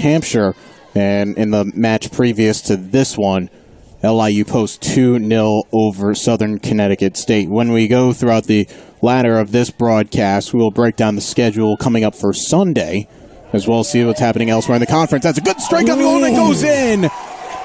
Hampshire. And in the match previous to this one, LIU posts 2-0 over Southern Connecticut State. When we go throughout the latter of this broadcast, we will break down the schedule coming up for Sunday, as well as see what's happening elsewhere in the conference. That's a good strike on the goal, and it goes in.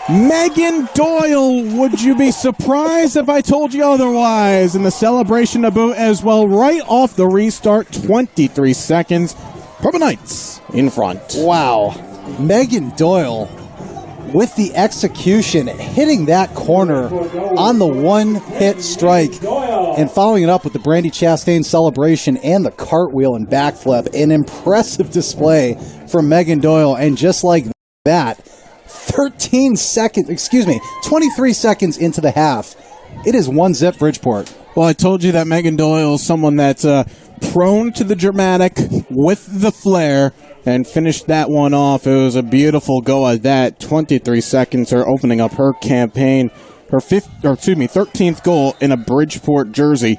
Megan Doyle, would you be surprised if I told you otherwise? And the celebration about as well right off the restart, 23 seconds. Purple Knights in front. Wow. Megan Doyle with the execution, hitting that corner on the one-hit strike and following it up with the Brandy Chastain celebration and the cartwheel and backflip. An impressive display from Megan Doyle, and just like that, 23 seconds into the half, it is 1-0 Bridgeport. Well, I told you that Megan Doyle is someone that's prone to the dramatic with the flair, and finished that one off. It was a beautiful go at that. 23 seconds, her opening up her campaign, her 13th goal in a Bridgeport jersey.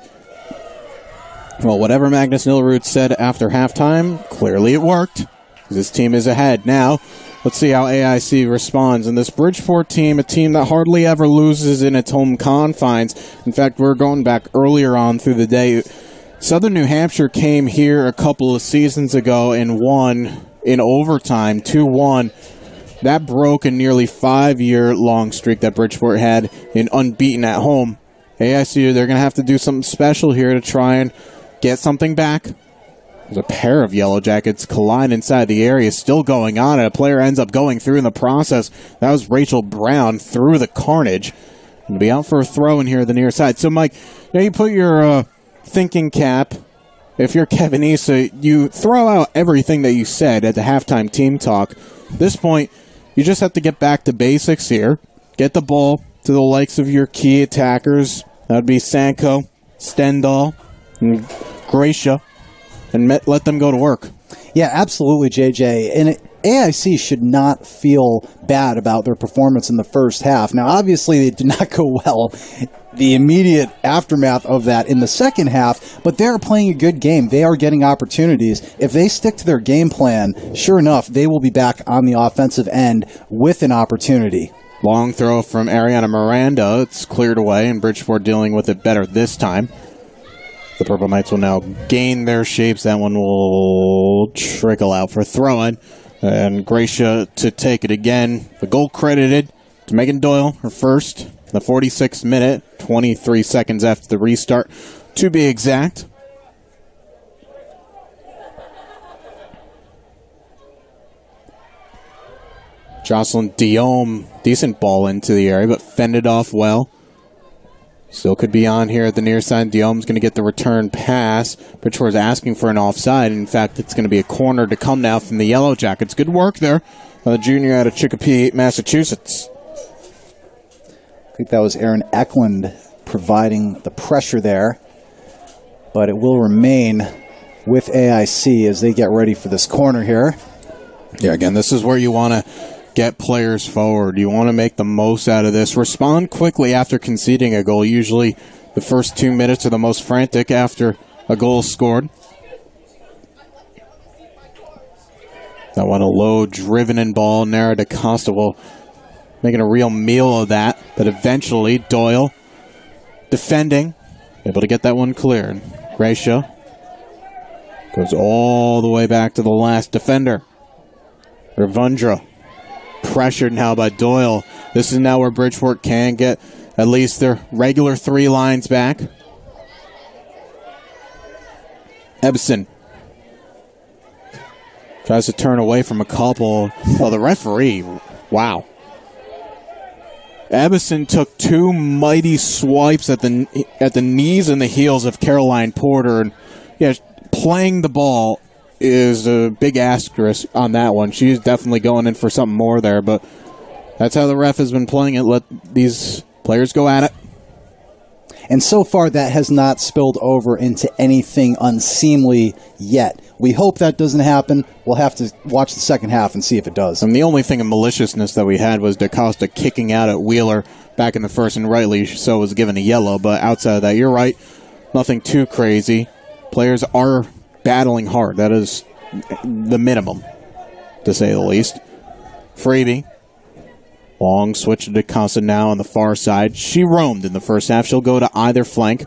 Well, whatever Magnus Nillerud said after halftime, clearly it worked. This team is ahead. Now, let's see how AIC responds. And this Bridgeport team, a team that hardly ever loses in its home confines. In fact, we're going back earlier on through the day. Southern New Hampshire came here a couple of seasons ago and won in overtime, 2-1. That broke a nearly 5-year-long streak that Bridgeport had in unbeaten at home. AIC, they're going to have to do something special here to try and get something back. There's a pair of Yellow Jackets collide inside the area, still going on, and a player ends up going through in the process. That was Rachel Brown through the carnage. And be out for a throw in here at the near side. So, Mike, you put your thinking cap. If you're Kevin Issa, you throw out everything that you said at the halftime team talk. At this point, you just have to get back to basics here. Get the ball to the likes of your key attackers. That would be Sanko, Stendhal, and Gracia, and let them go to work. Yeah, absolutely, JJ. And AIC should not feel bad about their performance in the first half. Now, obviously, it did not go well, the immediate aftermath of that in the second half, but they're playing a good game. They are getting opportunities. If they stick to their game plan, sure enough, they will be back on the offensive end with an opportunity. Long throw from Ariana Miranda. It's cleared away, and Bridgeport dealing with it better this time. The Purple Knights will now gain their shapes. That one will trickle out for throwing. And Gracia to take it again. The goal credited to Megan Doyle, her first. The 46th minute, 23 seconds after the restart, to be exact. Jocelyn Diome, decent ball into the area, but fended off well. Still could be on here at the near side. Diome's going to get the return pass. Bridgeport's asking for an offside. In fact, it's going to be a corner to come now from the Yellow Jackets. Good work there by the junior out of Chicopee, Massachusetts. I think that was Aaron Eklund providing the pressure there. But it will remain with AIC as they get ready for this corner here. Yeah, again, this is where you want to get players forward. You want to make the most out of this. Respond quickly after conceding a goal. Usually the first 2 minutes are the most frantic after a goal is scored. That one a low driven in ball. Nara DaCosta will making a real meal of that. But eventually Doyle defending, able to get that one cleared. Gracia goes all the way back to the last defender. Ravundra pressured now by Doyle. This is now where Bridgeport can get at least their regular three lines back. Ebson tries to turn away from a couple. Oh, the referee, wow. Ebson took two mighty swipes at the knees and the heels of Caroline Porter. And yeah, playing the ball is a big asterisk on that one. She's definitely going in for something more there, but that's how the ref has been playing it. Let these players go at it. And so far, that has not spilled over into anything unseemly yet. We hope that doesn't happen. We'll have to watch the second half and see if it does. And the only thing of maliciousness that we had was DaCosta kicking out at Wheeler back in the first, and rightly so was given a yellow. But outside of that, you're right. Nothing too crazy. Players are battling hard. That is the minimum, to say the least. Freebie. Long switch to DeCosta now on the far side. She roamed in the first half. She'll go to either flank.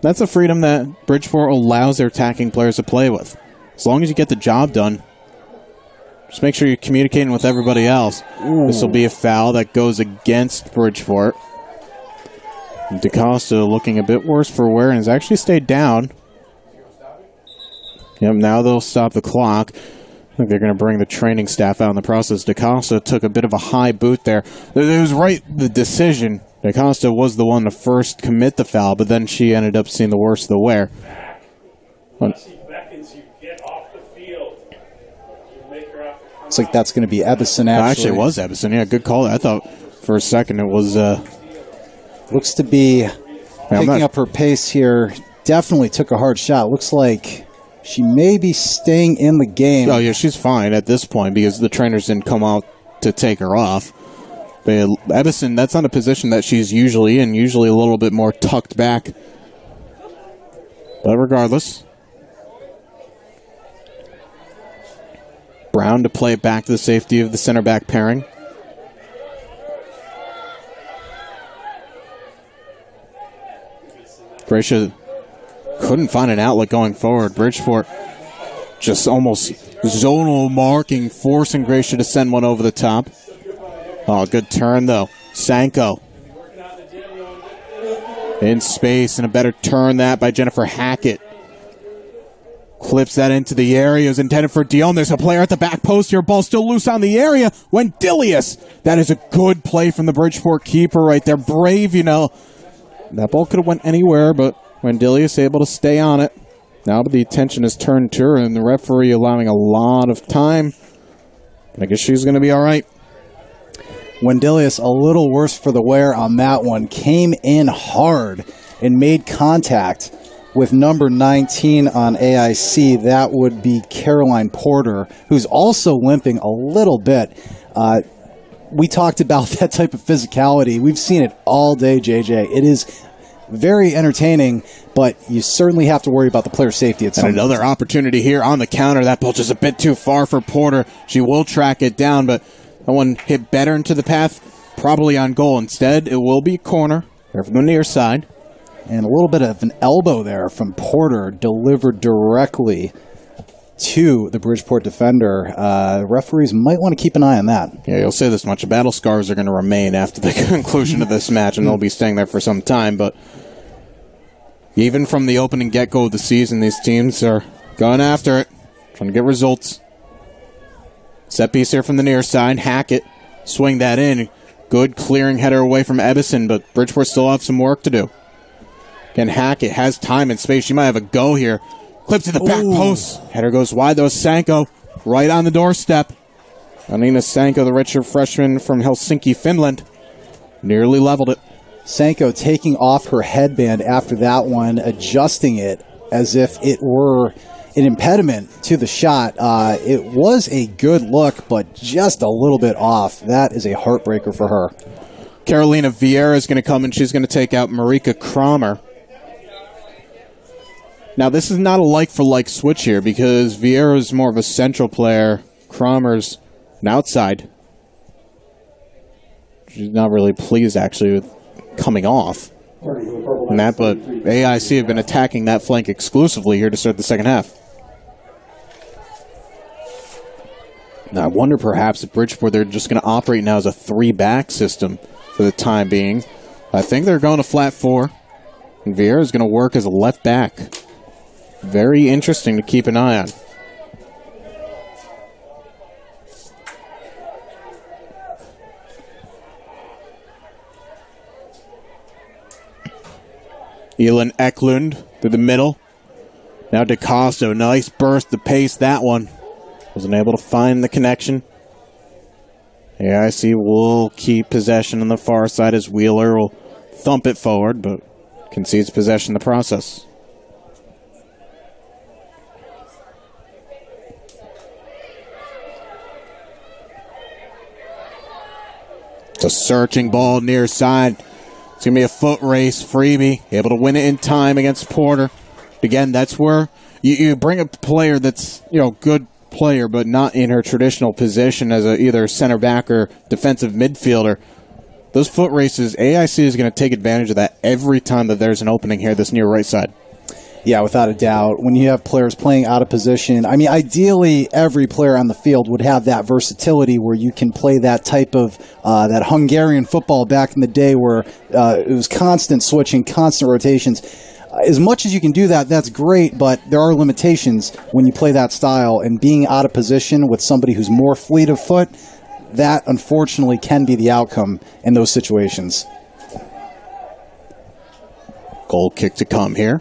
That's a freedom that Bridgeport allows their attacking players to play with. As long as you get the job done, just make sure you're communicating with everybody else. This will be a foul that goes against Bridgeport. And DeCosta looking a bit worse for wear and has actually stayed down. Yep, now they'll stop the clock. I think they're going to bring the training staff out in the process. DeCosta took a bit of a high boot there. It was right, the decision. DeCosta was the one to first commit the foul, but then she ended up seeing the worst of the wear. Looks like that's going to be Ebison, actually. It was Ebison. Yeah, good call. I thought for a second it was... Looks to be picking up her pace here. Definitely took a hard shot. Looks like she may be staying in the game. Oh, yeah, she's fine at this point because the trainers didn't come out to take her off. But Ebison, that's not a position that she's usually in, usually a little bit more tucked back. But regardless, Brown to play it back to the safety of the center back pairing. Gracia couldn't find an outlet going forward. Bridgeport just almost zonal marking, forcing Gracia to send one over the top. Oh, good turn, though. Sanko in space, and a better turn that by Jennifer Hackett. Clips that into the area. It was intended for Dion. There's a player at the back post here. Ball still loose on the area. Wendilius. That is a good play from the Bridgeport keeper right there. Brave, you know. That ball could have went anywhere, but Wendilius able to stay on it. Now the attention is turned to her, and the referee allowing a lot of time. I guess she's going to be all right. Wendilius a little worse for the wear on that one. Came in hard and made contact with number 19 on AIC. That would be Caroline Porter, who's also limping a little bit. We talked about that type of physicality. We've seen it all day, JJ. It is very entertaining, but you certainly have to worry about the player safety at some point. Another opportunity here on the counter. That ball just a bit too far for Porter. She will track it down, but that one hit better into the path, probably on goal. Instead, it will be a corner there from the near side. And a little bit of an elbow there from Porter, delivered directly to the Bridgeport defender. Referees might want to keep an eye on that. Yeah, you'll say this much. Battle scars are going to remain after the conclusion of this match, and they'll be staying there for some time. But even from the opening get-go of the season, these teams are going after it, trying to get results. Set piece here from the near side. Hackett, swing that in. Good clearing header away from Ebison, but Bridgeport still have some work to do. Again, Hackett has time and space. She might have a go here. Clips to the back post. Header goes wide, though. Sanko right on the doorstep. Anina Sanko, the redshirt freshman from Helsinki, Finland, nearly leveled it. Sanko taking off her headband after that one, adjusting it as if it were an impediment to the shot. It was a good look, but just a little bit off. That is a heartbreaker for her. Carolina Vieira is going to come, and she's going to take out Marika Kramer. Now, this is not a like-for-like switch here because Vieira is more of a central player. Kramer's an outside. She's not really pleased, actually, with coming off. And that, but AIC have been attacking that flank exclusively here to start the second half. Now, I wonder perhaps if Bridgeport, they're just going to operate now as a three-back system for the time being. I think they're going to flat four. And Vieira is going to work as a left back. Very interesting to keep an eye on. Elin Eklund through the middle. Now DeCosta, nice burst to pace that one. Wasn't able to find the connection. AIC will keep possession on the far side as Wheeler will thump it forward, but concedes possession in the process. It's a searching ball near side. It's going to be a foot race. Freebie able to win it in time against Porter. Again, that's where you bring a player that's, good player, but not in her traditional position as either center back or defensive midfielder. Those foot races, AIC is going to take advantage of that every time that there's an opening here this near right side. Yeah, without a doubt. When you have players playing out of position, I mean, ideally, every player on the field would have that versatility where you can play that type of, that Hungarian football back in the day where it was constant switching, constant rotations. As much as you can do that, that's great, but there are limitations when you play that style, and being out of position with somebody who's more fleet of foot, that unfortunately can be the outcome in those situations. Goal kick to come here.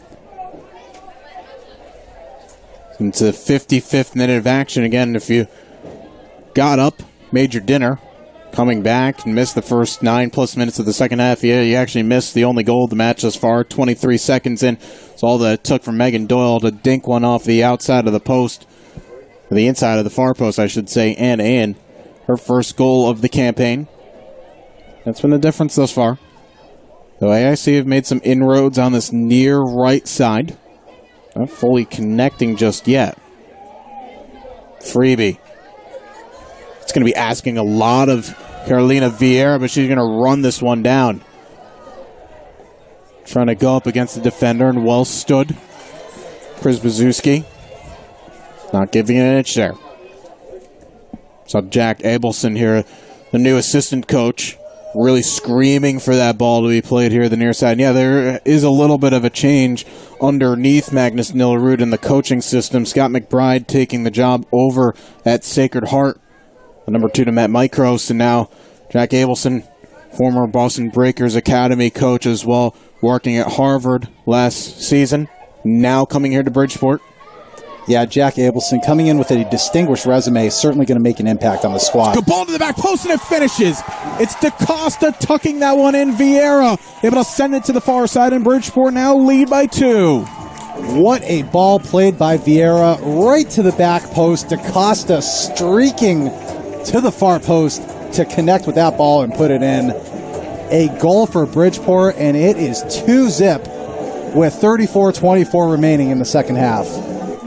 Into the 55th minute of action. Again, if you got up, made your dinner, coming back and missed the first 9+ minutes of the second half, you actually missed the only goal of the match thus far. 23 seconds in. It's all that it took for Megan Doyle to dink one off the outside of the post, or the inside of the far post, I should say, and in. Her first goal of the campaign. That's been the difference thus far. Though AIC have made some inroads on this near right side. Not fully connecting just yet. Freebie. It's going to be asking a lot of Carolina Vieira, but she's going to run this one down. Trying to go up against the defender, and well stood. Chris Bazuski. Not giving it an inch there. Saw Jack Abelson here, the new assistant coach, really screaming for that ball to be played here at the near side. And yeah, there is a little bit of a change underneath Magnus Nillerud in the coaching system. Scott McBride taking the job over at Sacred Heart, the number 2 to Matt Micros, and now Jack Abelson, former Boston Breakers Academy coach as well, working at Harvard last season, now coming here to Bridgeport. Yeah, Jack Abelson coming in with a distinguished resume, certainly going to make an impact on the squad. Good ball to the back post, and it finishes. It's DaCosta tucking that one in. Vieira able to send it to the far side, and Bridgeport now lead by 2. What a ball played by Vieira right to the back post. DaCosta streaking to the far post to connect with that ball and put it in. A goal for Bridgeport, and it is 2-0 with 34:24 remaining in the second half.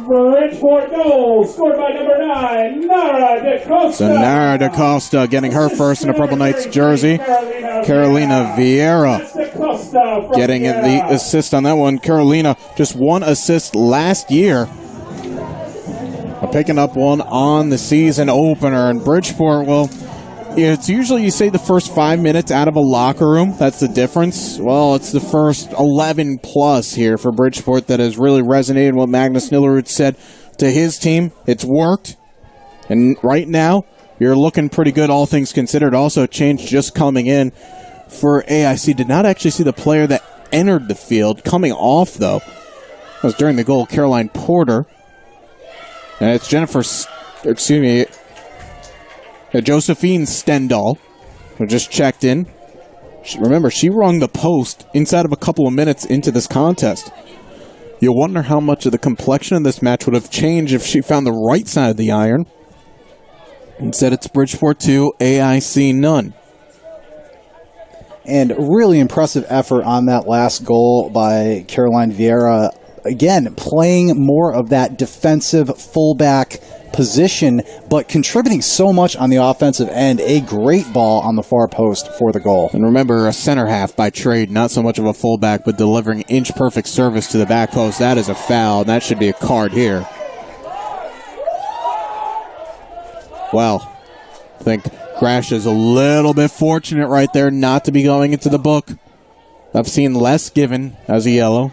Bridgeport goal scored by number 9, Nara DaCosta. So Nara DaCosta getting her first in a Purple Knights jersey. Carolina Vieira getting the assist on that one. Carolina just 1 assist last year. Picking up one on the season opener. And Bridgeport, well, it's usually you say the first 5 minutes out of a locker room. That's the difference. Well, it's the first 11 plus here for Bridgeport that has really resonated what Magnus Nillerud said to his team. It's worked. And right now, you're looking pretty good, all things considered. Also, change just coming in for AIC. Did not actually see the player that entered the field coming off, though. That was during the goal, Caroline Porter. And it's Josephine Stendal, who just checked in. Remember, she rung the post inside of a couple of minutes into this contest. You wonder how much of the complexion of this match would have changed if she found the right side of the iron. Instead, it's Bridgeport 2, AIC none. And really impressive effort on that last goal by Caroline Vieira. Again, playing more of that defensive fullback position, but contributing so much on the offensive end. A great ball on the far post for the goal. And remember, a center half by trade, not so much of a fullback, but delivering inch-perfect service to the back post. That is a foul, and that should be a card here. Well, I think Crash is a little bit fortunate right there not to be going into the book. I've seen less given as a yellow.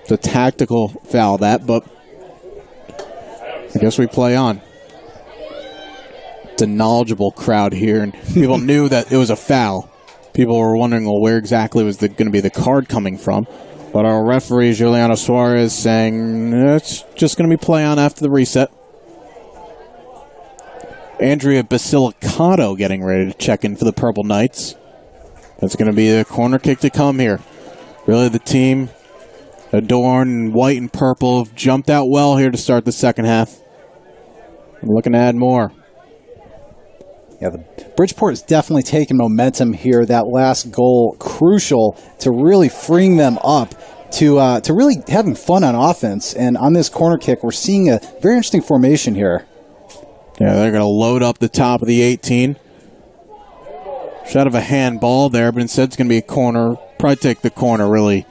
It's a tactical foul, that, but I guess we play on. It's a knowledgeable crowd here, and people knew that it was a foul. People were wondering, well, where exactly was going to be the card coming from? But our referee, Juliana Suarez, saying it's just going to be play on after the reset. Andrea Basilicato getting ready to check in for the Purple Knights. That's going to be the corner kick to come here. Really, the team adorned in white and purple have jumped out well here to start the second half. I'm looking to add more. Yeah, the Bridgeport has definitely taken momentum here. That last goal crucial to really freeing them up to really having fun on offense. And on this corner kick, we're seeing a very interesting formation here. Yeah, they're going to load up the top of the 18. Shot of a handball there, but instead it's going to be a corner. Probably take the corner, really.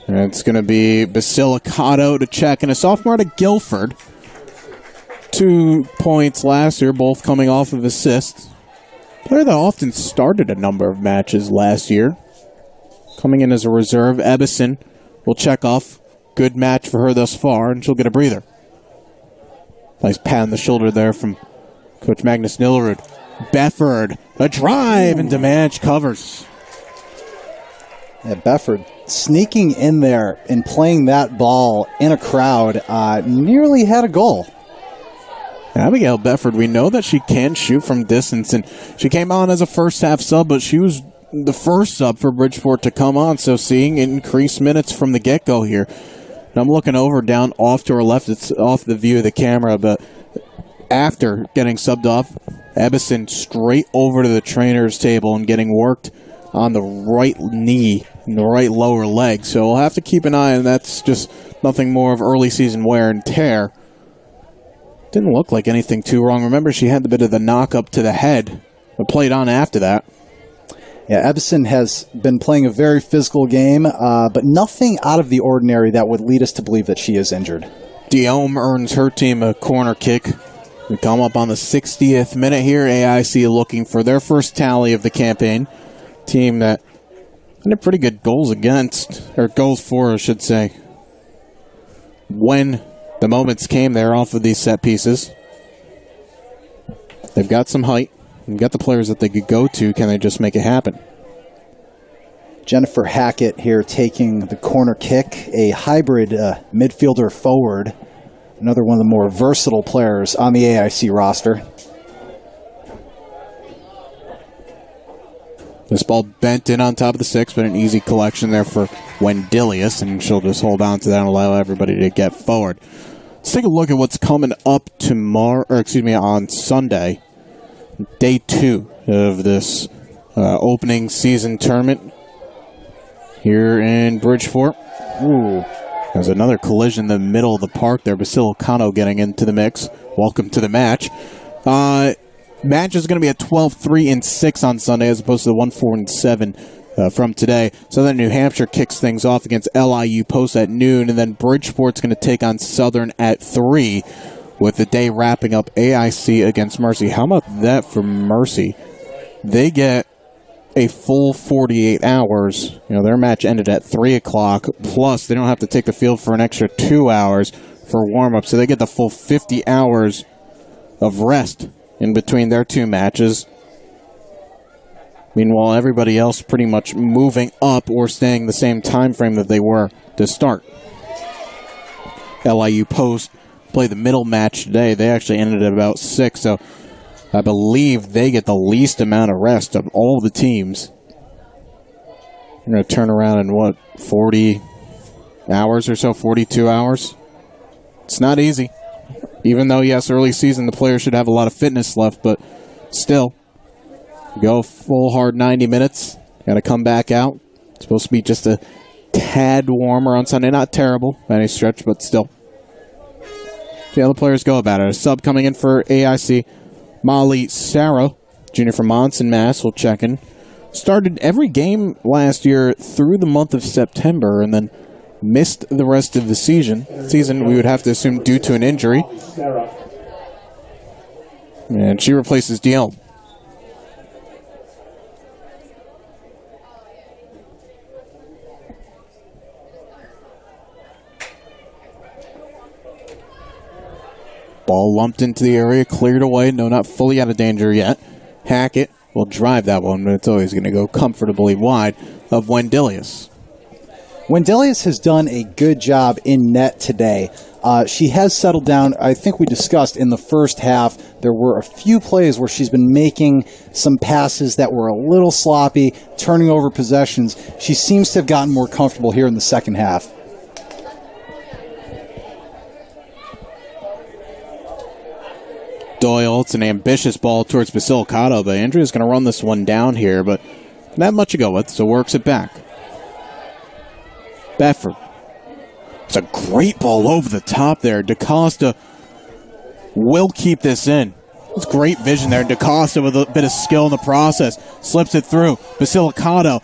And it's going to be Basilicato to check, and a sophomore out of Guilford. 2 points last year, both coming off of assists. Player that often started a number of matches last year. Coming in as a reserve, Ebison will check off. Good match for her thus far, and she'll get a breather. Nice pat on the shoulder there from Coach Magnus Nillerud. Befford, a drive, and Demanch covers. Yeah, Befford sneaking in there and playing that ball in a crowd, nearly had a goal. Abigail Befford, we know that she can shoot from distance, and she came on as a first-half sub, but she was the first sub for Bridgeport to come on, so seeing increased minutes from the get-go here. And I'm looking over down off to her left. It's off the view of the camera, but after getting subbed off, Ebison straight over to the trainer's table and getting worked on the right knee and the right lower leg. So we'll have to keep an eye on that's just nothing more of early season wear and tear. Didn't look like anything too wrong. Remember, she had the bit of the knock up to the head, but played on after that. Yeah, Ebison has been playing a very physical game, but nothing out of the ordinary that would lead us to believe that she is injured. Diome earns her team a corner kick. We come up on the 60th minute here. AIC looking for their first tally of the campaign. Team that had pretty good goals against, or goals for, I should say, when the moments came there off of these set pieces. They've got some height. They've got the players that they could go to. Can they just make it happen? Jennifer Hackett here taking the corner kick, a hybrid midfielder forward. Another one of the more versatile players on the AIC roster. This ball bent in on top of the 6, but an easy collection there for Wendilius, and she'll just hold on to that and allow everybody to get forward. Let's take a look at what's coming up on Sunday, day 2 of this opening season tournament here in Bridgeport. Ooh. There's another collision in the middle of the park there. Basilicano getting into the mix. Welcome to the match. Match is going to be at 12-3 and 6 on Sunday as opposed to the 1-4 and 7 from today. Southern New Hampshire kicks things off against LIU Post at noon, and then Bridgeport's going to take on Southern at 3 with the day wrapping up AIC against Mercy. How about that for Mercy? They get a full 48 hours. You know, their match ended at 3 o'clock, plus they don't have to take the field for an extra 2 hours for warm-up, so they get the full 50 hours of rest in between their 2 matches. Meanwhile, everybody else pretty much moving up or staying the same time frame that they were to start. LIU Post played the middle match today. They actually ended at about 6, so I believe they get the least amount of rest of all the teams. They're going to turn around in, 40 hours or so, 42 hours? It's not easy. Even though, yes, early season, the players should have a lot of fitness left, but still, go full hard 90 minutes. Got to come back out. It's supposed to be just a tad warmer on Sunday. Not terrible by any stretch, but still. See how the players go about it. A sub coming in for AIC. Molly Sarah, junior from Monson, Mass, will check in. Started every game last year through the month of September and then missed the rest of the season. We would have to assume due to an injury. And she replaces Dion. Ball lumped into the area, cleared away. No, not fully out of danger yet. Hackett will drive that one, but it's always going to go comfortably wide of Wendilius. Wendilius has done a good job in net today. She has settled down. I think we discussed in the first half there were a few plays where she's been making some passes that were a little sloppy, turning over possessions. She seems to have gotten more comfortable here in the second half. Doyle, it's an ambitious ball towards Basilicato, but Andrea's going to run this one down here, but not much to go with, so works it back. Bedford. It's a great ball over the top there. DaCosta will keep this in. It's great vision there. DaCosta with a bit of skill in the process. Slips it through. Basilicato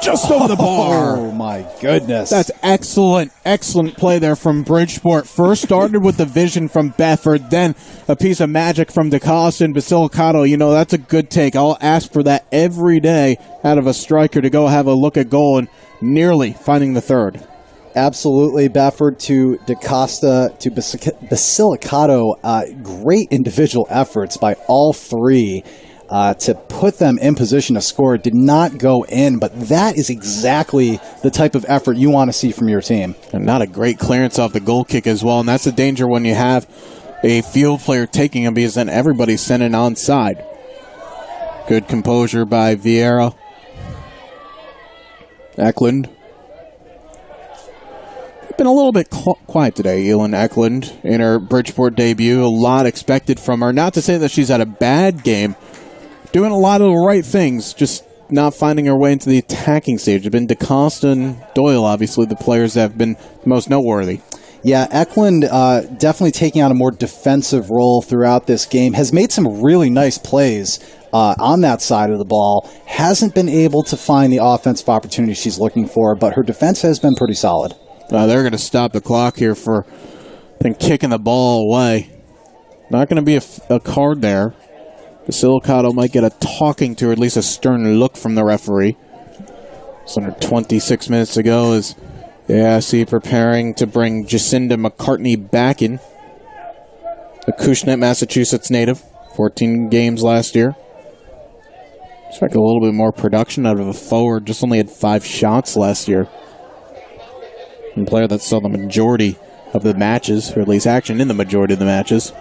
just over the bar. Oh, my goodness. That's excellent play there from Bridgeport. First started with the vision from Bedford, then a piece of magic from DaCosta and Basilicato. You know, that's a good take. I'll ask for that every day out of a striker to go have a look at goal and nearly finding the third. Absolutely. Bedford to DaCosta to Basilicato. Great individual efforts by all three to put them in position to score. Did not go in, but that is exactly the type of effort you want to see from your team. And not a great clearance off the goal kick as well, and that's the danger when you have a field player taking him, because then everybody's sending onside. Good composure by Vieira. Eklund. Been a little bit quiet today, Elin Eklund, in her Bridgeport debut. A lot expected from her. Not to say that she's had a bad game. Doing a lot of the right things, just not finding her way into the attacking stage. It's been DaCosta and Doyle, obviously, the players that have been most noteworthy. Yeah, Eklund definitely taking on a more defensive role throughout this game. Has made some really nice plays on that side of the ball. Hasn't been able to find the offensive opportunity she's looking for, but her defense has been pretty solid. They're going to stop the clock here for kicking the ball away. Not going to be a card there. Basilicato might get a talking to, or at least a stern look from the referee. It's under 26 minutes to go as AIC preparing to bring Jacinda McCartney back in. Acushnet, Massachusetts native. 14 games last year. Expect a little bit more production out of a forward. Just only had 5 shots last year. A player that saw the majority of the matches, or at least action in the majority of the matches.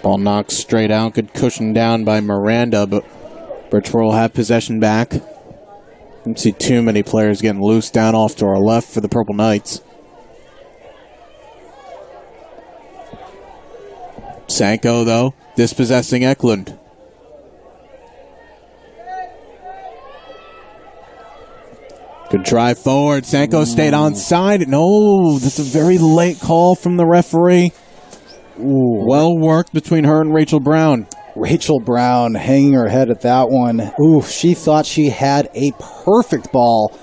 Ball knocked straight out. Good cushion down by Miranda, but Bridgeport will have possession back. Don't see too many players getting loose down off to our left for the Purple Knights. Sanko, though, dispossessing Eklund. Good drive forward. Sanko stayed onside. No, that's a very late call from the referee. Ooh. Well worked between her and Rachel Brown. Rachel Brown hanging her head at that one. Ooh, she thought she had a perfect ball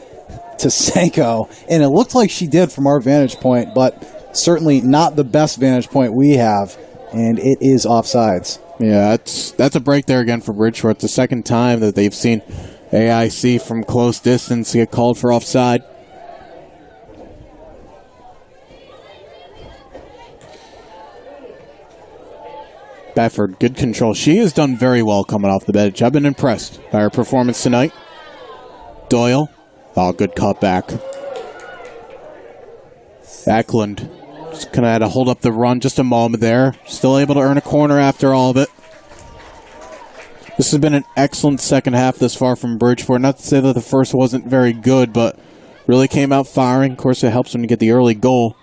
to Sanko, and it looked like she did from our vantage point, but certainly not the best vantage point we have, and it is offsides. Yeah, that's a break there again for Bridgeport. It's the second time that they've seen AIC from close distance get called for offside. Bedford, good control. She has done very well coming off the bench. I've been impressed by her performance tonight. Doyle. Oh, good cutback. Eklund. Just kind of had to hold up the run just a moment there. Still able to earn a corner after all of it. This has been an excellent second half this far from Bridgeport. Not to say that the first wasn't very good, but really came out firing. Of course, it helps when you get the early goal.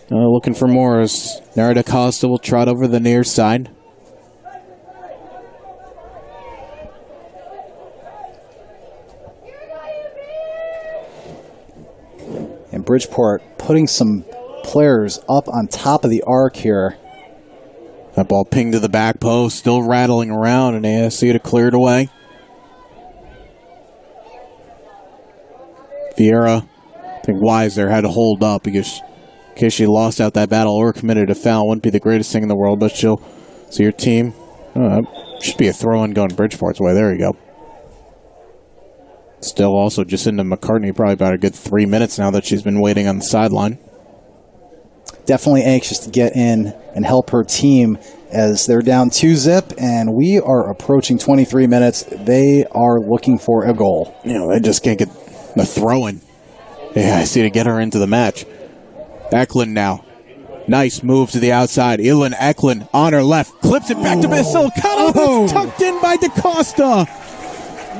Looking for more as Narita Costa will trot over the near side. And Bridgeport putting some players up on top of the arc here. That ball pinged to the back post, still rattling around, and ASC to clear it away. Vieira, I think Weiser had to hold up because in case she lost out that battle or committed a foul. Wouldn't be the greatest thing in the world, but she'll see her team. Should be a throw-in going Bridgeport's way. There you go. Still also Jacinda McCartney, probably about a good 3 minutes now that she's been waiting on the sideline. Definitely anxious to get in and help her team as they're down 2-0, and we are approaching 23 minutes. They are looking for a goal. You know, they just can't get the throw-in. Yeah, I see to get her into the match. Eklund now. Nice move to the outside. Elin Eklund on her left. Clips it back to Basilicato. That's tucked in by DaCosta.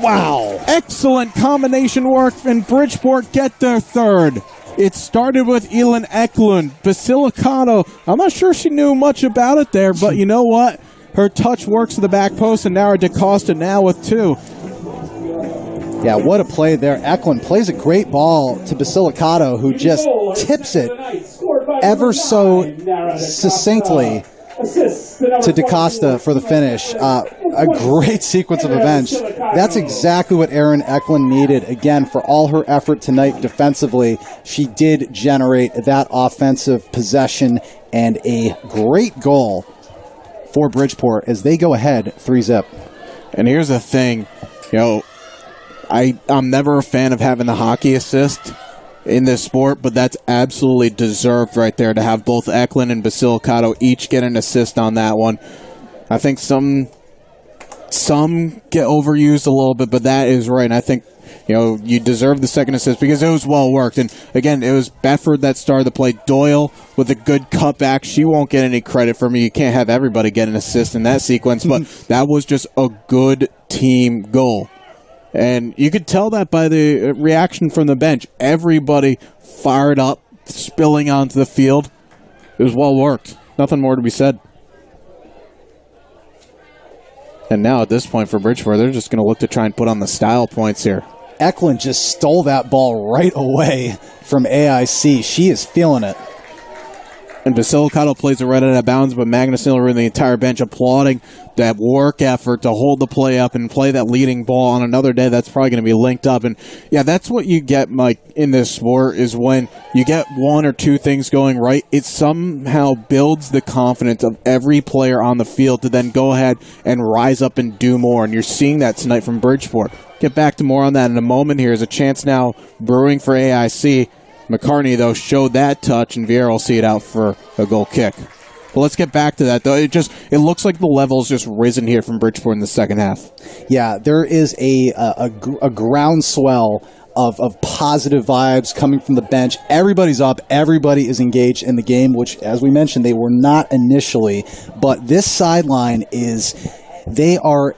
Wow. Excellent combination work, and Bridgeport get their third. It started with Elin Eklund. Basilicato, I'm not sure she knew much about it there, but you know what? Her touch works to the back post, and now our DaCosta now with 2. Yeah, what a play there. Eklund plays a great ball to Basilicato, who just tips it ever so succinctly to DaCosta for the finish. A great sequence of events. That's exactly what Erin Eklund needed. Again, for all her effort tonight defensively, she did generate that offensive possession and a great goal for Bridgeport as they go ahead 3-0. And here's the thing, I'm never a fan of having the hockey assist in this sport, but that's absolutely deserved right there to have both Eklund and Basilicato each get an assist on that one. I think some get overused a little bit, but that is right. And I think you deserve the second assist because it was well worked. And again, it was Bedford that started the play. Doyle with a good cutback. She won't get any credit for me. You can't have everybody get an assist in that sequence, but that was just a good team goal. And you could tell that by the reaction from the bench. Everybody fired up, spilling onto the field. It was well worked. Nothing more to be said. And now at this point for Bridgeport, they're just going to look to try and put on the style points here. Eklund just stole that ball right away from AIC. She is feeling it. And Basilicato plays it right out of bounds, but Magnus Miller and the entire bench applauding that work effort to hold the play up and play that leading ball. On another day, that's probably going to be linked up. And, yeah, that's what you get, Mike, in this sport is when you get one or two things going right, it somehow builds the confidence of every player on the field to then go ahead and rise up and do more. And you're seeing that tonight from Bridgeport. Get back to more on that in a moment. Here's a chance now brewing for AIC. McCartney, though, showed that touch, and Vieira will see it out for a goal kick. But let's get back to that, though. It looks like the level's just risen here from Bridgeport in the second half. Yeah, there is a groundswell of positive vibes coming from the bench. Everybody's up. Everybody is engaged in the game, which, as we mentioned, they were not initially. But this sideline they are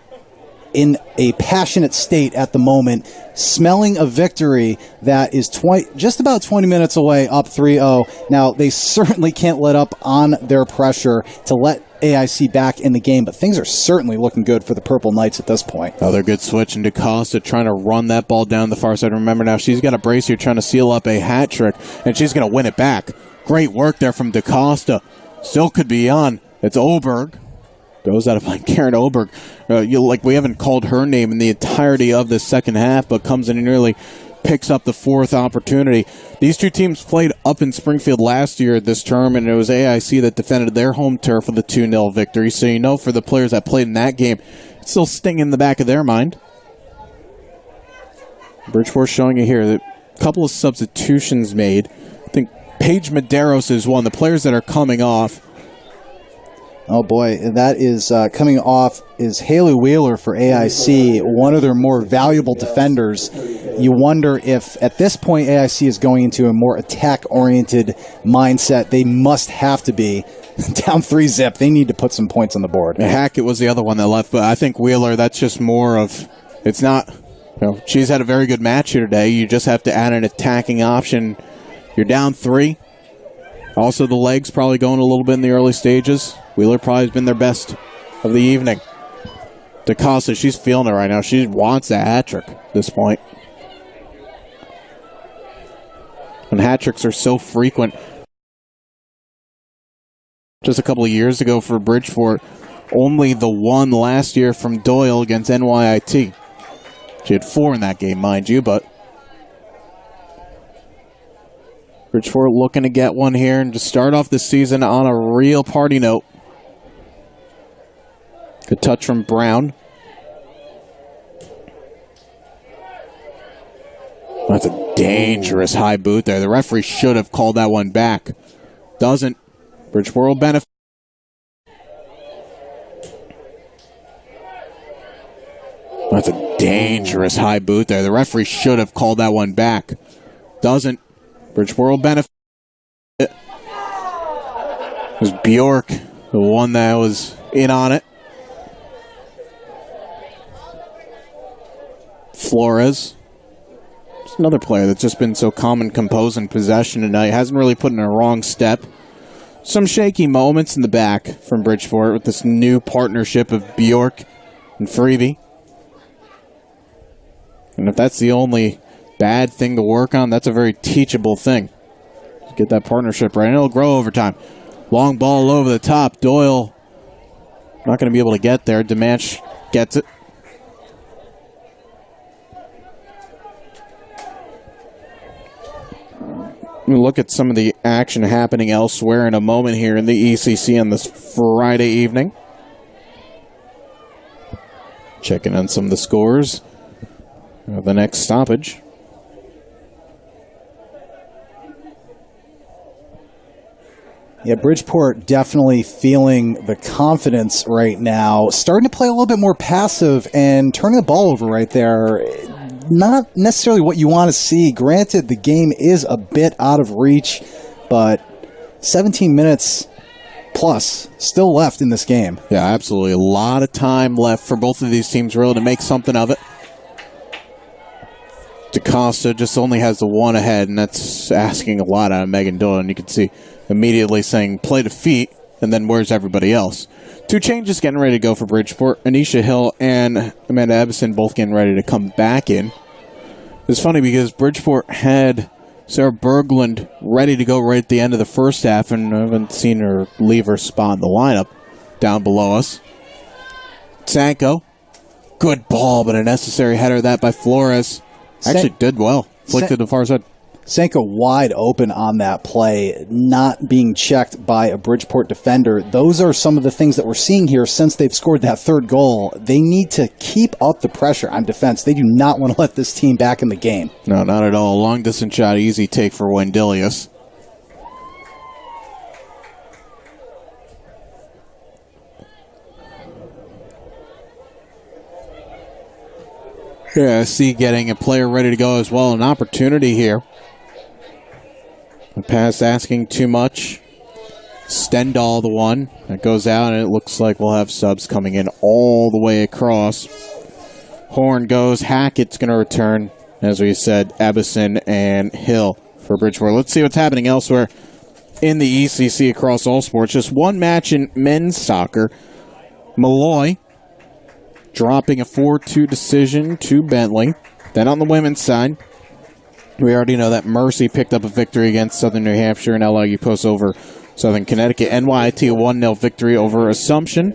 in a passionate state at the moment, smelling a victory that is just about 20 minutes away, up 3-0. Now, they certainly can't let up on their pressure to let AIC back in the game, but things are certainly looking good for the Purple Knights at this point. Another good switch, and DaCosta trying to run that ball down the far side. Remember now, she's got a brace here trying to seal up a hat trick, and she's going to win it back. Great work there from DaCosta. Still could be on. It's Oberg. Goes out of line. Karen Oberg. We haven't called her name in the entirety of the second half, but comes in and nearly picks up the fourth opportunity. These two teams played up in Springfield last year this term, and it was AIC that defended their home turf for the 2-0 victory. So for the players that played in that game, it's still stinging in the back of their mind. Bridgeport showing you here that a couple of substitutions made. I think Paige Medeiros is one. The players that are coming off. Oh, boy, that is coming off is Haley Wheeler for AIC, one of their more valuable defenders. You wonder if, at this point, AIC is going into a more attack-oriented mindset. They must have to be. Down 3-0. They need to put some points on the board. Hackett was the other one that left, but I think Wheeler, that's just more of, it's not, she's had a very good match here today. You just have to add an attacking option. You're down 3. Also, the legs probably going a little bit in the early stages. Wheeler probably has been their best of the evening. DaCosta, she's feeling it right now. She wants a hat trick at this point. And hat tricks are so frequent. Just a couple of years ago for Bridgeport, only the one last year from Doyle against NYIT. She had 4 in that game, mind you, but Bridgeport looking to get one here and to start off the season on a real party note. Good touch from Brown. That's a dangerous high boot there. The referee should have called that one back. Doesn't. Bridgeport will benefit. That's a dangerous high boot there. The referee should have called that one back. Doesn't. Bridgeport will benefit. It was Bjork, the one that was in on it. Flores. Just another player that's just been so calm and composed in possession tonight. Hasn't really put in a wrong step. some shaky moments in the back from Bridgeport with this new partnership of Bjork and Freebie. And if that's the only bad thing to work on, that's a very teachable thing. Get that partnership right, and it'll grow over time. Long ball over the top. Doyle not going to be able to get there. Demanch gets it. We'll look at some of the action happening elsewhere in a moment here in the ECC on this Friday evening. Checking on some of the scores of the next stoppage. Yeah, Bridgeport definitely feeling the confidence right now. Starting to play a little bit more passive and turning the ball over right there. Not necessarily what you want to see. Granted, the game is a bit out of reach, but 17 minutes plus still left in this game. Yeah, absolutely. A lot of time left for both of these teams really to make something of it. DaCosta just only has the one ahead, and that's asking a lot out of Megan Doyle. And you can see immediately saying play to feet, and then where's everybody else? Two changes getting ready to go for Bridgeport. Anisha Hill and Amanda Ebbison both getting ready to come back in. It's funny because Bridgeport had Sarah Berglund ready to go right at the end of the first half, and I haven't seen her leave her spot in the lineup down below us. Sanko, good ball, but a necessary header that by Flores. Actually did well. Flicked to the far side. Sanko wide open on that play, not being checked by a Bridgeport defender. Those are some of the things that we're seeing here since they've scored that third goal. They need to keep up the pressure on defense. They do not want to let this team back in the game. No, not at all. Long distance shot, easy take for Wendelius. Yeah, I see getting a player ready to go as well. An opportunity here. The pass asking too much. Stendal the one that goes out, and it looks like we'll have subs coming in all the way across. Horn goes. Hackett's going to return. As we said, Ebbison and Hill for Bridgeport. Let's see what's happening elsewhere in the ECC across all sports. Just one match in men's soccer. Malloy dropping a 4-2 decision to Bentley. Then on the women's side, we already know that Mercy picked up a victory against Southern New Hampshire and LIU Post over Southern Connecticut. NYIT a 1-0 victory over Assumption.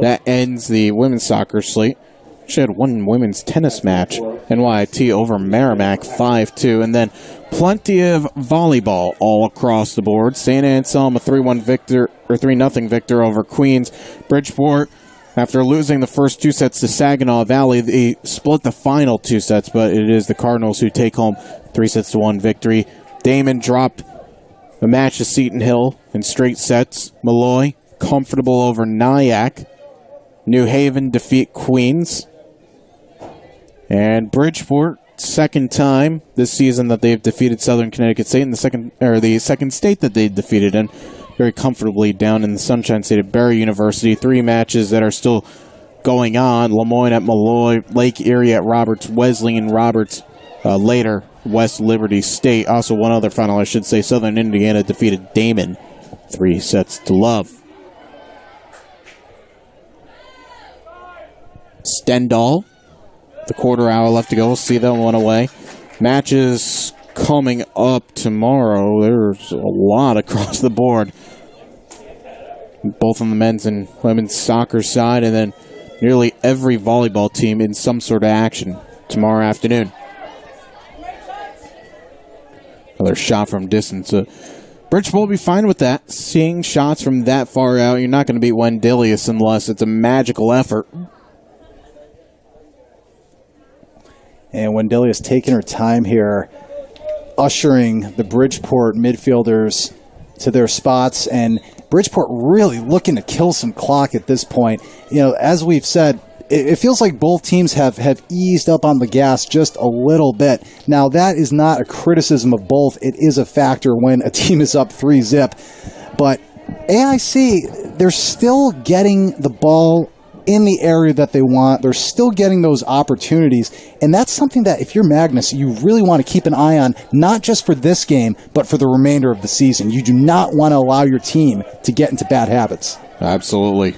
That ends the women's soccer slate. She had one women's tennis match. NYIT over Merrimack 5-2. And then plenty of volleyball all across the board. St. Anselm a 3-1 victor or 3-0 victor over Queens. Bridgeport, after losing the first two sets to Saginaw Valley, they split the final two sets, but it is the Cardinals who take home 3-1 victory. Damon dropped a match to Seton Hill in straight sets. Malloy, comfortable over Nyack. New Haven defeat Queens. And Bridgeport, second time this season that they've defeated Southern Connecticut State, and the second state that they defeated in. Very comfortably down in the Sunshine State of Barry University. 3 matches that are still going on. Lemoyne at Malloy, Lake Erie at Roberts, Wesleyan Roberts later, West Liberty State. Also one other final, I should say, Southern Indiana defeated Damon 3-0. Stendal, the quarter hour left to go. We'll see that one away. Matches coming up tomorrow. There's a lot across the board, both on the men's and women's soccer side, and then nearly every volleyball team in some sort of action tomorrow afternoon. Another shot from distance. Bridgeport will be fine with that. Seeing shots from that far out, you're not going to beat Wendelius unless it's a magical effort. And Wendelius taking her time here, ushering the Bridgeport midfielders to their spots, and Bridgeport really looking to kill some clock at this point. You know, as we've said, it feels like both teams have eased up on the gas just a little bit. Now, that is not a criticism of both. It is a factor when a team is up 3-0. But AIC, they're still getting the ball in the area that they want. They're still getting those opportunities. And that's something that, if you're Magnus, you really want to keep an eye on, not just for this game, but for the remainder of the season. You do not want to allow your team to get into bad habits. Absolutely.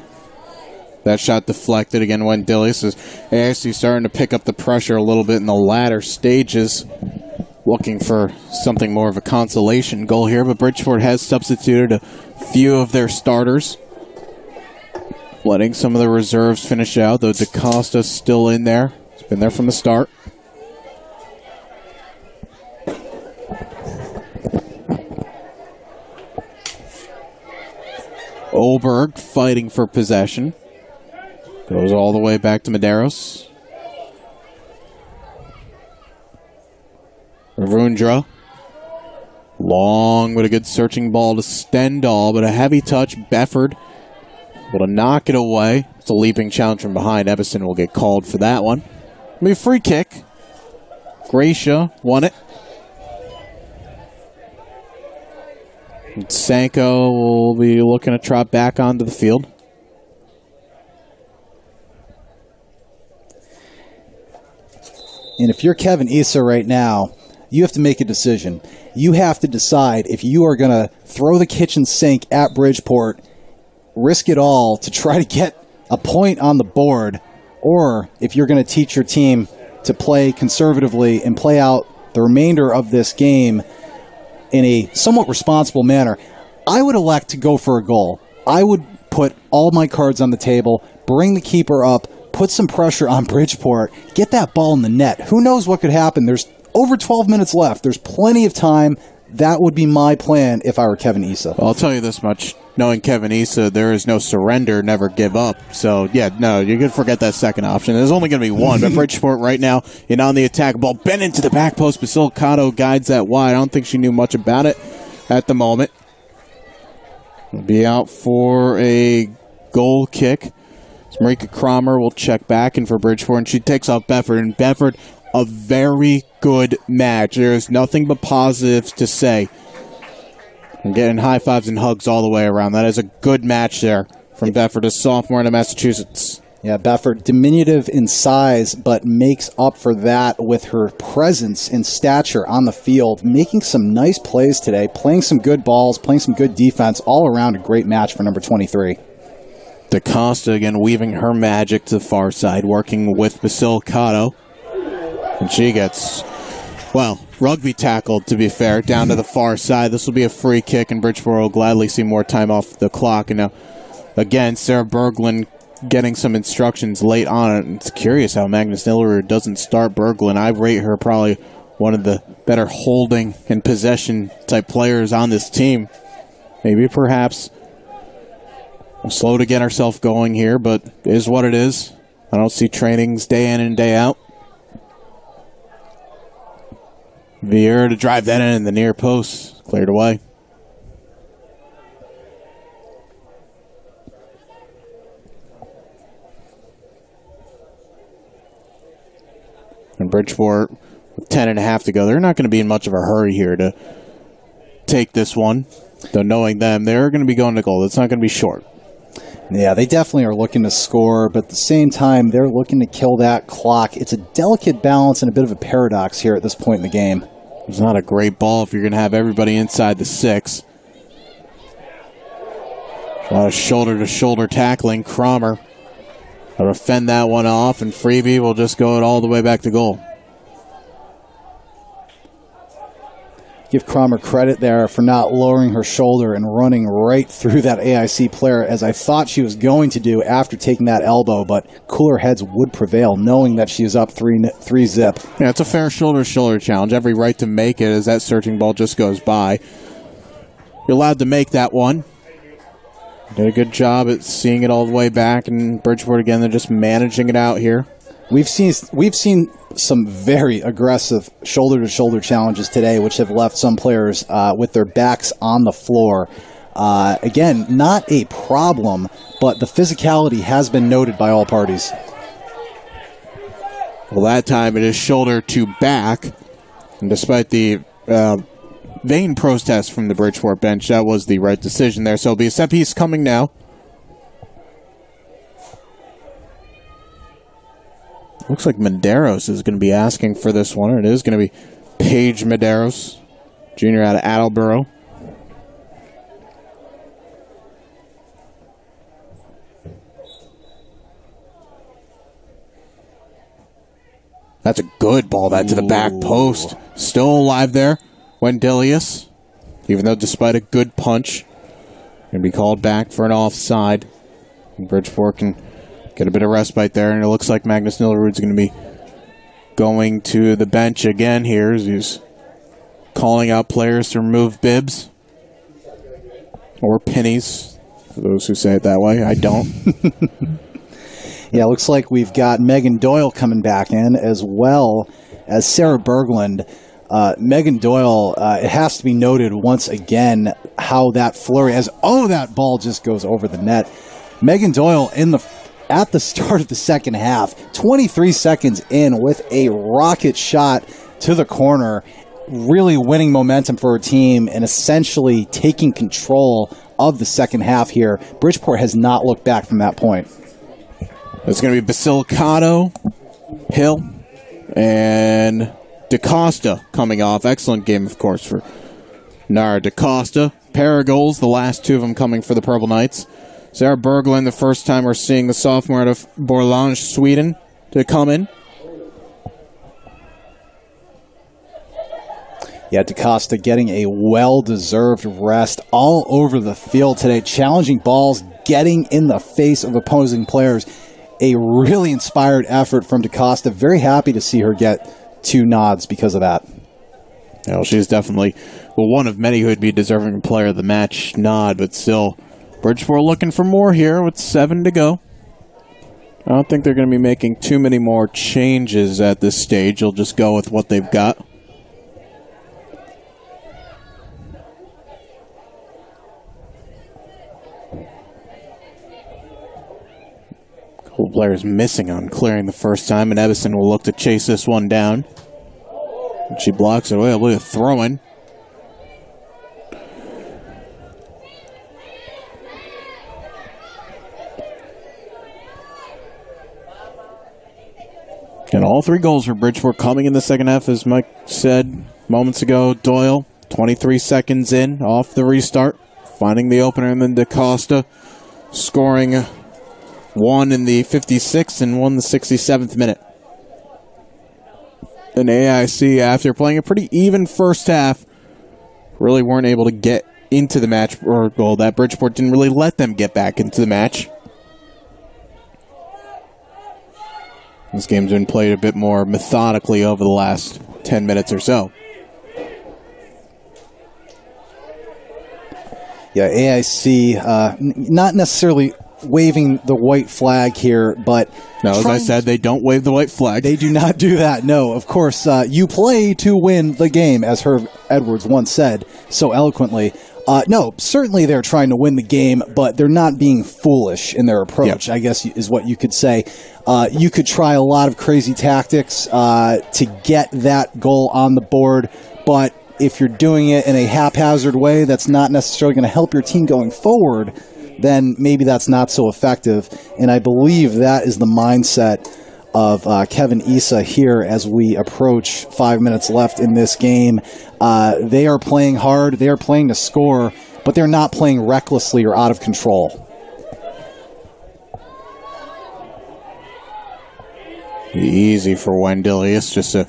That shot deflected again, went Dillius. AIC starting to pick up the pressure a little bit in the latter stages. Looking for something more of a consolation goal here, but Bridgeport has substituted a few of their starters. Letting some of the reserves finish out, though DaCosta's still in there. He's been there from the start. Oberg fighting for possession. Goes all the way back to Medeiros. Ravundra. Long with a good searching ball to Stendhal, but a heavy touch. Befford able to knock it away. It's a leaping challenge from behind. Evason will get called for that one. It'll be a free kick. Gracia won it. And Sanko will be looking to trot back onto the field. And if you're Kevin Issa right now, you have to make a decision. You have to decide if you are going to throw the kitchen sink at Bridgeport, risk it all to try to get a point on the board, or if you're going to teach your team to play conservatively and play out the remainder of this game in a somewhat responsible manner. I would elect to go for a goal. I would put all my cards on the table, bring the keeper up, put some pressure on Bridgeport, get that ball in the net. Who knows what could happen? There's over 12 minutes left. There's plenty of time. That would be my plan if I were Kevin Issa. Well, I'll tell you this much. Knowing Kevin Issa, there is no surrender, never give up. So, yeah, no, you can forget that second option. There's only going to be one, but Bridgeport right now, on the attack. Ball bent into the back post. Basilicato guides that wide. I don't think she knew much about it at the moment. Will be out for a goal kick. Marika Cromer will check back in for Bridgeport, and she takes off Befford. And Befford, a very good match. There is nothing but positives to say. And getting high fives and hugs all the way around. That is a good match there from Befford, a sophomore in Massachusetts. Yeah, Befford, diminutive in size, but makes up for that with her presence and stature on the field, making some nice plays today, playing some good balls, playing some good defense, all around a great match for number 23. DaCosta again weaving her magic to the far side, working with Basilicato. And she gets, rugby tackled, to be fair, down to the far side. This will be a free kick, and Bridgeport will gladly see more time off the clock. And now, again, Sarah Berglund getting some instructions late on it. It's curious how Magnus Nillerer doesn't start Berglund. I rate her probably one of the better holding and possession type players on this team. Maybe perhaps slow to get ourselves going here, but it is what it is. I don't see trainings day in and day out. Vieira to drive that in the near post. Cleared away. And Bridgeport, with 10.5 to go, they're not going to be in much of a hurry here to take this one. Though knowing them, they're going to be going to goal. It's not going to be short. Yeah, they definitely are looking to score, but at the same time, they're looking to kill that clock. It's a delicate balance and a bit of a paradox here at this point in the game. It's not a great ball if you're going to have everybody inside the 6. A lot of shoulder-to-shoulder tackling. Cromer will fend that one off, and Freebie will just go it all the way back to goal. Give Cromer credit there for not lowering her shoulder and running right through that AIC player, as I thought she was going to do after taking that elbow, but cooler heads would prevail, knowing that she is up 3-zip. Yeah, it's a fair shoulder-to-shoulder challenge. Every right to make it as that searching ball just goes by. You're allowed to make that one. Did a good job at seeing it all the way back, and Bridgeport, again, they're just managing it out here. We've seen some very aggressive shoulder-to-shoulder challenges today, which have left some players with their backs on the floor. Again, not a problem, but the physicality has been noted by all parties. Well, that time it is shoulder to back, and despite the vain protest from the Bridgeport bench, that was the right decision there. So it'll be a set piece coming now. Looks like Medeiros is going to be asking for this one. It is going to be Paige Medeiros, junior out of Attleboro. That's a good ball, that to the back post. Still alive there, Wendelius. Even though despite a good punch, going to be called back for an offside. And Bridgeport can get a bit of respite there, and it looks like Magnus Nillerud's going to be going to the bench again here as he's calling out players to remove bibs. Or pennies, for those who say it that way. I don't. Yeah, it looks like we've got Megan Doyle coming back in, as well as Sarah Berglund. Megan Doyle, it has to be noted once again how that flurry, that ball just goes over the net. Megan Doyle at the start of the second half, 23 seconds in with a rocket shot to the corner, really winning momentum for her team and essentially taking control of the second half here. Bridgeport has not looked back from that point. It's going to be Basilicato, Hill, and DaCosta coming off. Excellent game, of course, for Nara DaCosta. Pair of goals, the last two of them coming for the Purple Knights. Sarah Berglund, the first time we're seeing the sophomore out of Borlange, Sweden, to come in. Yeah, DaCosta getting a well-deserved rest all over the field today. Challenging balls, getting in the face of opposing players. A really inspired effort from DaCosta. Very happy to see her get 2 nods because of that. Well, she's definitely one of many who would be deserving a player of the match nod, but still, Bridgeport looking for more here with 7 to go. I don't think they're going to be making too many more changes at this stage. They'll just go with what they've got. Couple players missing on clearing the first time, and Ebbison will look to chase this one down. And she blocks it away. Look at throwing. And all 3 goals for Bridgeport coming in the second half, as Mike said moments ago. Doyle, 23 seconds in, off the restart, finding the opener, and then DaCosta scoring 1 in the 56th and 1 in the 67th minute. And AIC, after playing a pretty even first half, really weren't able to get into the match, or, well, that Bridgeport didn't really let them get back into the match. This game's been played a bit more methodically over the last 10 minutes or so. Yeah, AIC, not necessarily waving the white flag here, but... No, as I said, they don't wave the white flag. They do not do that, no. Of course, you play to win the game, as Herb Edwards once said so eloquently. No, certainly they're trying to win the game, but they're not being foolish in their approach, I guess is what you could say. You could try a lot of crazy tactics to get that goal on the board, but if you're doing it in a haphazard way that's not necessarily going to help your team going forward, then maybe that's not so effective. And I believe that is the mindset of Kevin Issa here as we approach 5 minutes left in this game. They are playing hard, they are playing to score, but they're not playing recklessly or out of control. Easy for Wendelius just to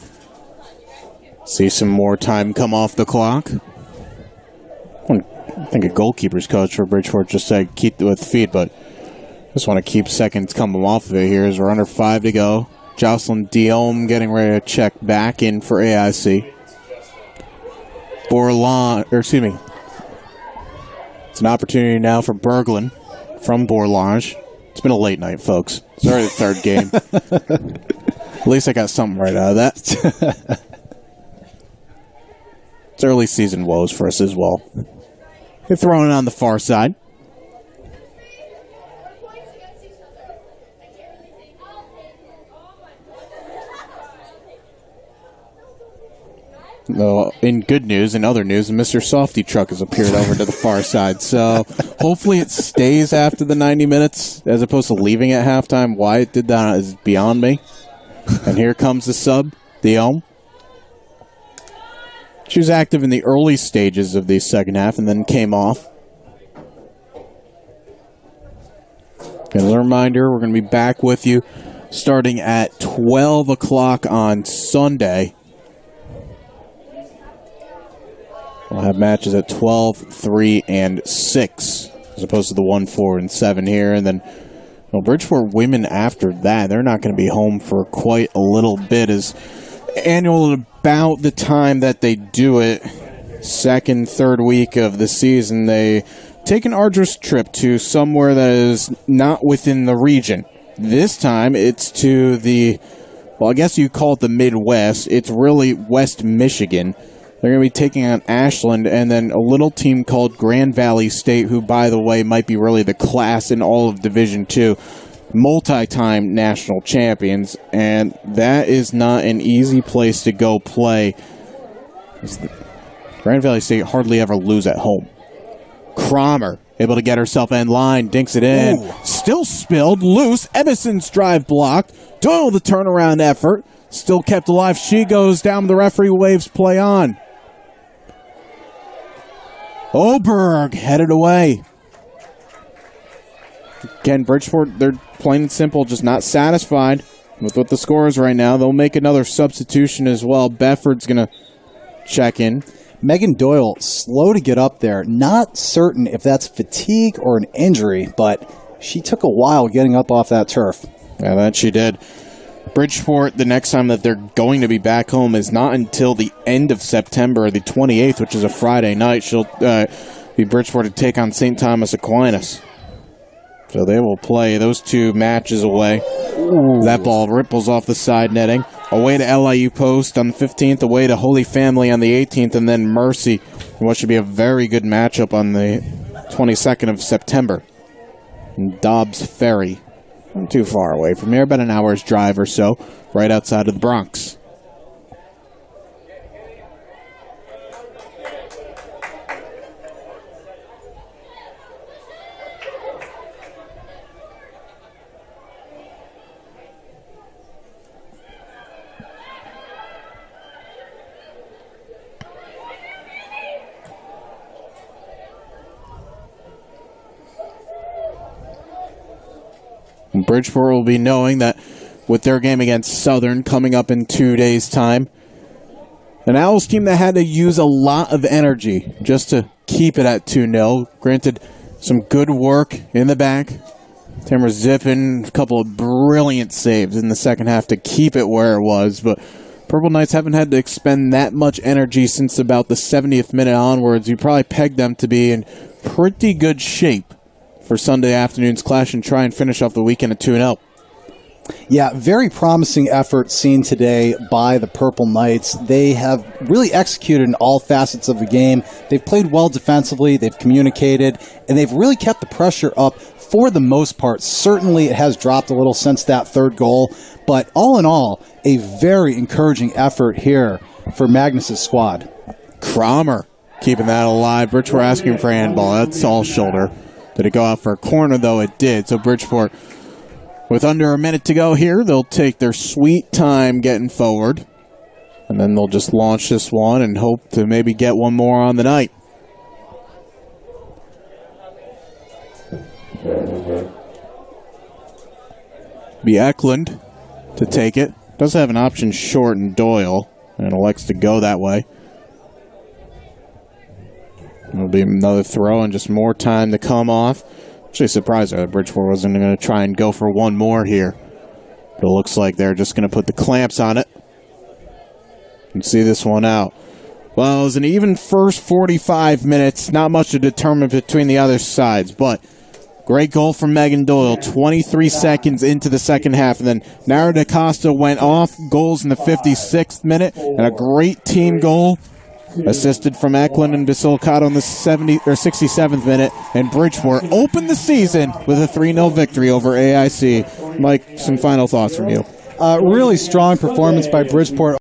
see some more time come off the clock. I think a goalkeeper's coach for Bridgeport just said keep it with feet, but just want to keep seconds coming off of it here as we're under 5 to go. Jocelyn Diome getting ready to check back in for AIC. It's an opportunity now for Berglund from Borlange. It's been a late night, folks. It's already the 3rd game. At least I got something right out of that. It's early season woes for us as well. They're throwing it on the far side. Though, in good news and other news, Mr. Softy Truck has appeared over to the far side. So hopefully it stays after the 90 minutes as opposed to leaving at halftime. Why it did that is beyond me. And here comes the sub, Dion. She was active in the early stages of the second half and then came off. And a reminder, we're going to be back with you starting at 12 o'clock on Sunday. We'll have matches at 12, 3, and 6, as opposed to the 1, 4, and 7 here. And then Bridgeport women after that, they're not going to be home for quite a little bit, as annual at about the time that they do it, second, third week of the season, they take an arduous trip to somewhere that is not within the region. This time, it's to the, well, I guess you call it the Midwest. It's really West Michigan. They're going to be taking on Ashland and then a little team called Grand Valley State, who, by the way, might be really the class in all of Division II. Multi-time national champions, and that is not an easy place to go play. Grand Valley State hardly ever lose at home. Cromer able to get herself in line, dinks it in. Ooh. Still spilled, loose. Emerson's drive blocked. Doyle the turnaround effort. Still kept alive. She goes down. The referee waves play on. Oberg headed away. Again, Bridgeport, they're plain and simple, just not satisfied with what the score is right now. They'll make another substitution as well. Bedford's going to check in. Megan Doyle, slow to get up there. Not certain if that's fatigue or an injury, but she took a while getting up off that turf. Yeah, that she did. Bridgeport, the next time that they're going to be back home is not until the end of September, the 28th, which is a Friday night. She'll be Bridgeport to take on St. Thomas Aquinas. So they will play those two matches away. Ooh. That ball ripples off the side netting. Away to LIU Post on the 15th, away to Holy Family on the 18th, and then Mercy, what should be a very good matchup on the 22nd of September. And Dobbs Ferry. Not too far away from here, about an hour's drive or so, right outside of the Bronx. Bridgeport will be knowing that with their game against Southern coming up in 2 days' time, an Owls team that had to use a lot of energy just to keep it at 2-0. Granted, some good work in the back. Tamara Zippin, a couple of brilliant saves in the second half to keep it where it was, but Purple Knights haven't had to expend that much energy since about the 70th minute onwards. You probably pegged them to be in pretty good shape for Sunday afternoon's clash and try and finish off the weekend at 2-0. Yeah, very promising effort seen today by the Purple Knights. They have really executed in all facets of the game. They've played well defensively, they've communicated, and they've really kept the pressure up for the most part. Certainly it has dropped a little since that third goal, but all in all, a very encouraging effort here for Magnus's squad. Cromer keeping that alive. Bridgeport asking for handball. That's all shoulder. Did it go out for a corner, though? It did. So Bridgeport, with under a minute to go here, they'll take their sweet time getting forward. And then they'll just launch this one and hope to maybe get one more on the night. Be Eklund to take it. Does have an option short in Doyle, and elects to go that way. It'll be another throw and just more time to come off. Actually surprised that Bridgeport wasn't going to try and go for one more here. But it looks like they're just going to put the clamps on it and see this one out. Well, it was an even first 45 minutes. Not much to determine between the other sides, but great goal from Megan Doyle, 23 seconds into the second half. And then Nara DaCosta went off, goals in the 56th minute, and a great team goal assisted from Eklund and Basilicato in the 67th minute. And Bridgeport opened the season with a 3-0 victory over AIC. Mike, some final thoughts from you. Really strong performance by Bridgeport.